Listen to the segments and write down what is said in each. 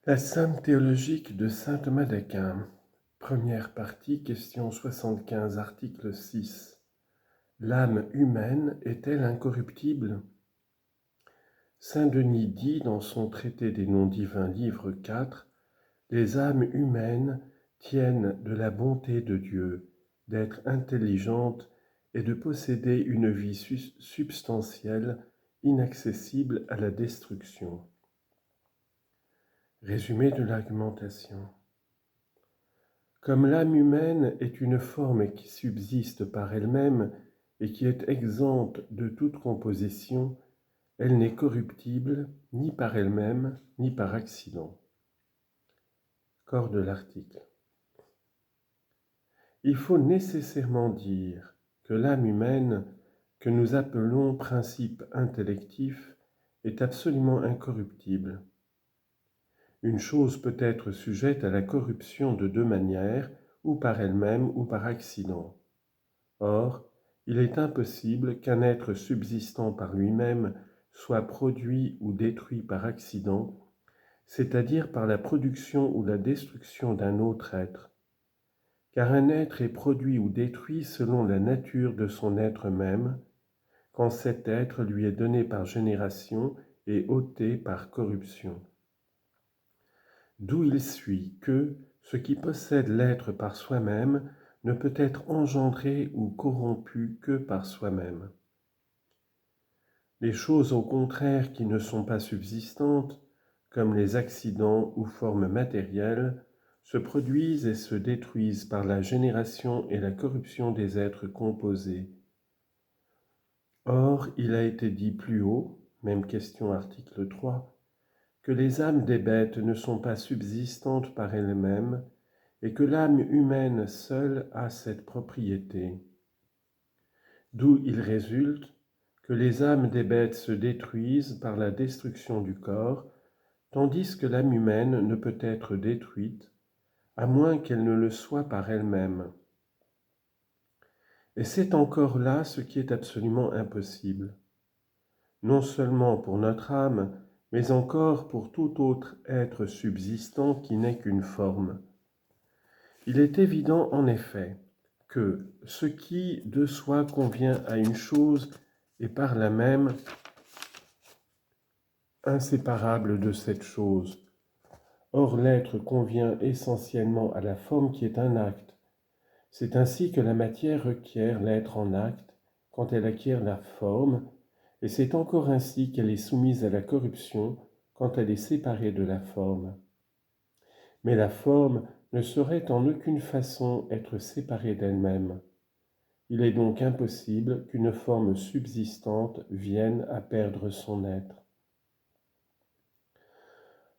La Somme théologique de saint Thomas d'Aquin. Première partie, question 75, article 6. L'âme humaine est-elle incorruptible? Saint Denis dit dans son traité des noms divins, livre 4, les âmes humaines tiennent de la bonté de Dieu, d'être intelligentes et de posséder une vie substantielle, inaccessible à la destruction. Résumé de l'argumentation. Comme l'âme humaine est une forme qui subsiste par elle-même et qui est exempte de toute composition, elle n'est corruptible ni par elle-même ni par accident. Corps de l'article. Il faut nécessairement dire que l'âme humaine, que nous appelons principe intellectif, est absolument incorruptible. Une chose peut être sujette à la corruption de deux manières, ou par elle-même ou par accident. Or, il est impossible qu'un être subsistant par lui-même soit produit ou détruit par accident, c'est-à-dire par la production ou la destruction d'un autre être. Car un être est produit ou détruit selon la nature de son être même, quand cet être lui est donné par génération et ôté par corruption. D'où il suit que ce qui possède l'être par soi-même ne peut être engendré ou corrompu que par soi-même. Les choses au contraire qui ne sont pas subsistantes, comme les accidents ou formes matérielles, se produisent et se détruisent par la génération et la corruption des êtres composés. Or, il a été dit plus haut, même question article 3, que les âmes des bêtes ne sont pas subsistantes par elles-mêmes et que l'âme humaine seule a cette propriété. D'où il résulte que les âmes des bêtes se détruisent par la destruction du corps, tandis que l'âme humaine ne peut être détruite, à moins qu'elle ne le soit par elle-même. Et c'est encore là ce qui est absolument impossible, non seulement pour notre âme, mais encore pour tout autre être subsistant qui n'est qu'une forme. Il est évident en effet que ce qui de soi convient à une chose est par là même inséparable de cette chose. Or l'être convient essentiellement à la forme qui est un acte. C'est ainsi que la matière requiert l'être en acte quand elle acquiert la forme, et c'est encore ainsi qu'elle est soumise à la corruption quand elle est séparée de la forme. Mais la forme ne saurait en aucune façon être séparée d'elle-même. Il est donc impossible qu'une forme subsistante vienne à perdre son être.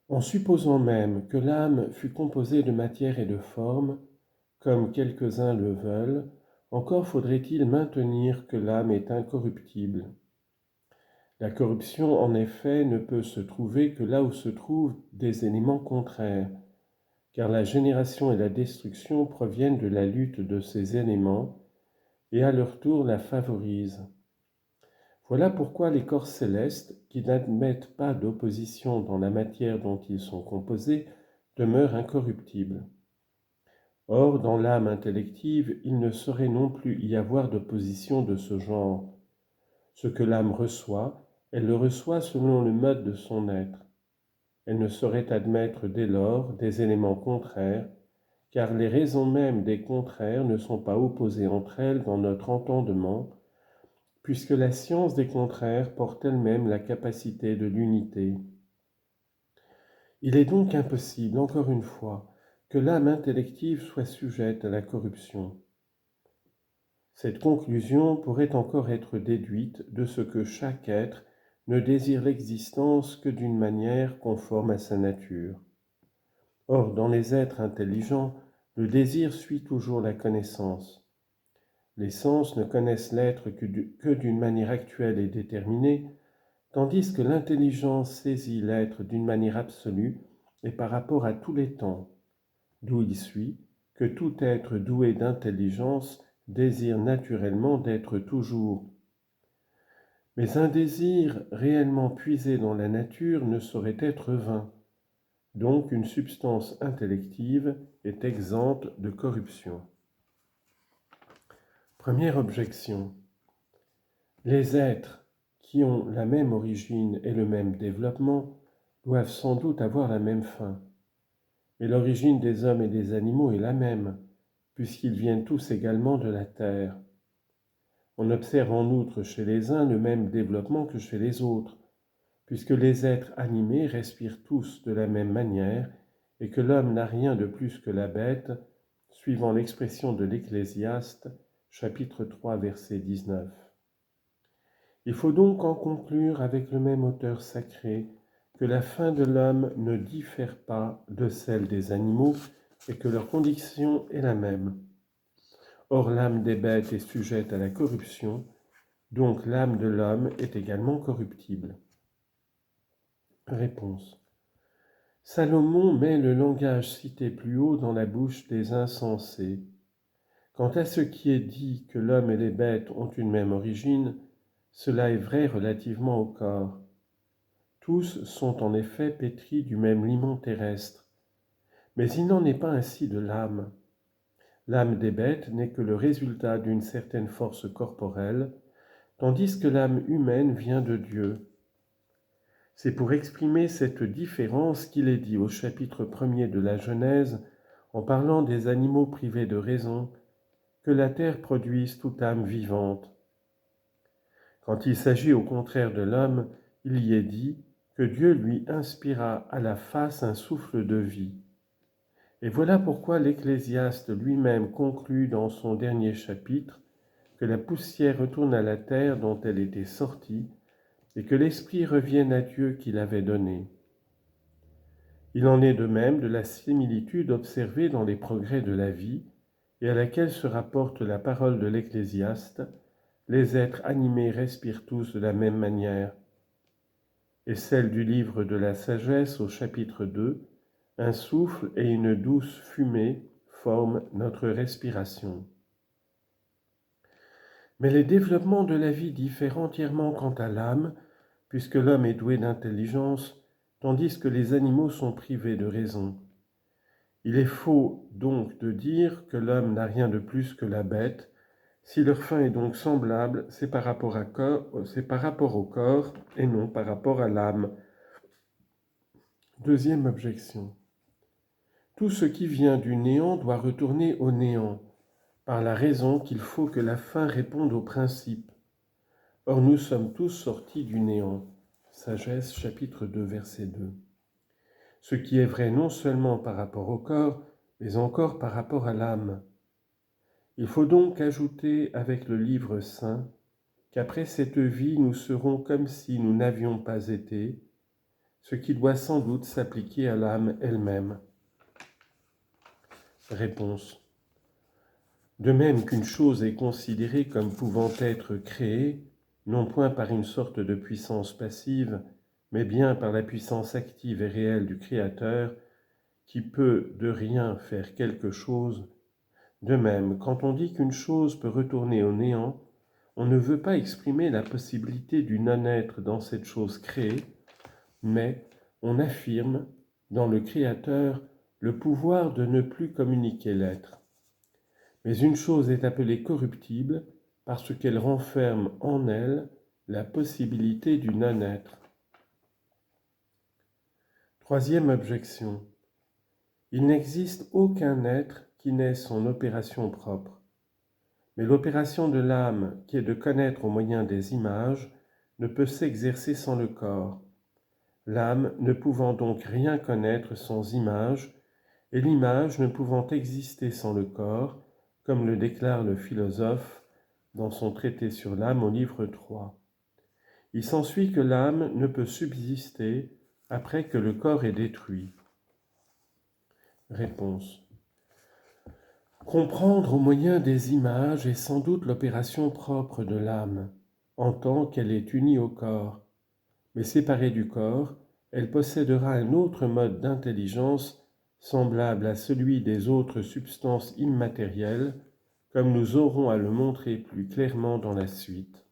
En supposant même que l'âme fût composée de matière et de forme, comme quelques-uns le veulent, encore faudrait-il maintenir que l'âme est incorruptible. La corruption, en effet, ne peut se trouver que là où se trouvent des éléments contraires, car la génération et la destruction proviennent de la lutte de ces éléments et à leur tour la favorisent. Voilà pourquoi les corps célestes, qui n'admettent pas d'opposition dans la matière dont ils sont composés, demeurent incorruptibles. Or, dans l'âme intellective, il ne saurait non plus y avoir d'opposition de ce genre. Ce que l'âme reçoit, elle le reçoit selon le mode de son être. Elle ne saurait admettre dès lors des éléments contraires, car les raisons mêmes des contraires ne sont pas opposées entre elles dans notre entendement, puisque la science des contraires porte elle-même la capacité de l'unité. Il est donc impossible, encore une fois, que l'âme intellective soit sujette à la corruption. Cette conclusion pourrait encore être déduite de ce que chaque être ne désire l'existence que d'une manière conforme à sa nature. Or, dans les êtres intelligents, le désir suit toujours la connaissance. Les sens ne connaissent l'être que d'une manière actuelle et déterminée, tandis que l'intelligence saisit l'être d'une manière absolue et par rapport à tous les temps, d'où il suit que tout être doué d'intelligence désire naturellement d'être toujours. Mais un désir réellement puisé dans la nature ne saurait être vain, Donc une substance intellective est exempte de corruption. Première objection. Les êtres qui ont la même origine et le même développement doivent sans doute avoir la même fin. Mais l'origine des hommes et des animaux est la même, puisqu'ils viennent tous également de la terre. On observe en outre chez les uns le même développement que chez les autres, puisque les êtres animés respirent tous de la même manière et que l'homme n'a rien de plus que la bête, suivant l'expression de l'Ecclésiaste, chapitre 3, verset 19. Il faut donc en conclure avec le même auteur sacré que la fin de l'homme ne diffère pas de celle des animaux et que leur condition est la même. Or l'âme des bêtes est sujette à la corruption, donc l'âme de l'homme est également corruptible. Réponse. Salomon met le langage cité plus haut dans la bouche des insensés. Quant à ce qui est dit que l'homme et les bêtes ont une même origine, cela est vrai relativement au corps. Tous sont en effet pétris du même liment terrestre. Mais il n'en est pas ainsi de l'âme. L'âme des bêtes n'est que le résultat d'une certaine force corporelle, tandis que l'âme humaine vient de Dieu. C'est pour exprimer cette différence qu'il est dit au chapitre 1er de la Genèse, en parlant des animaux privés de raison, que la terre produise toute âme vivante. Quand il s'agit au contraire de l'homme, il y est dit que Dieu lui inspira à la face un souffle de vie. Et voilà pourquoi l'Ecclésiaste lui-même conclut dans son dernier chapitre que la poussière retourne à la terre dont elle était sortie et que l'esprit revienne à Dieu qui l'avait donné. Il en est de même de la similitude observée dans les progrès de la vie et à laquelle se rapporte la parole de l'Ecclésiaste. Les êtres animés respirent tous de la même manière. Et celle du livre de la sagesse au chapitre 2, un souffle et une douce fumée forment notre respiration. Mais les développements de la vie diffèrent entièrement quant à l'âme, puisque l'homme est doué d'intelligence, tandis que les animaux sont privés de raison. Il est faux donc de dire que l'homme n'a rien de plus que la bête. Si leur fin est donc semblable, c'est par rapport au corps et non par rapport à l'âme. Deuxième objection. Tout ce qui vient du néant doit retourner au néant, par la raison qu'il faut que la fin réponde au principe. Or nous sommes tous sortis du néant. Sagesse, chapitre 2, verset 2. Ce qui est vrai non seulement par rapport au corps, mais encore par rapport à l'âme. Il faut donc ajouter avec le livre saint qu'après cette vie nous serons comme si nous n'avions pas été, ce qui doit sans doute s'appliquer à l'âme elle-même. Réponse. De même qu'une chose est considérée comme pouvant être créée, non point par une sorte de puissance passive, mais bien par la puissance active et réelle du Créateur, qui peut de rien faire quelque chose, de même, quand on dit qu'une chose peut retourner au néant, on ne veut pas exprimer la possibilité du non-être dans cette chose créée, mais on affirme, dans le Créateur, le pouvoir de ne plus communiquer l'être. Mais une chose est appelée corruptible parce qu'elle renferme en elle la possibilité du non-être. Troisième objection. Il n'existe aucun être qui n'ait son opération propre. Mais l'opération de l'âme, qui est de connaître au moyen des images, ne peut s'exercer sans le corps. L'âme ne pouvant donc rien connaître sans image, et l'image ne pouvant exister sans le corps, comme le déclare le philosophe dans son traité sur l'âme au livre 3. Il s'ensuit que l'âme ne peut subsister après que le corps est détruit. Réponse. Comprendre au moyen des images est sans doute l'opération propre de l'âme, en tant qu'elle est unie au corps. Mais séparée du corps, elle possédera un autre mode d'intelligence semblable à celui des autres substances immatérielles, comme nous aurons à le montrer plus clairement dans la suite.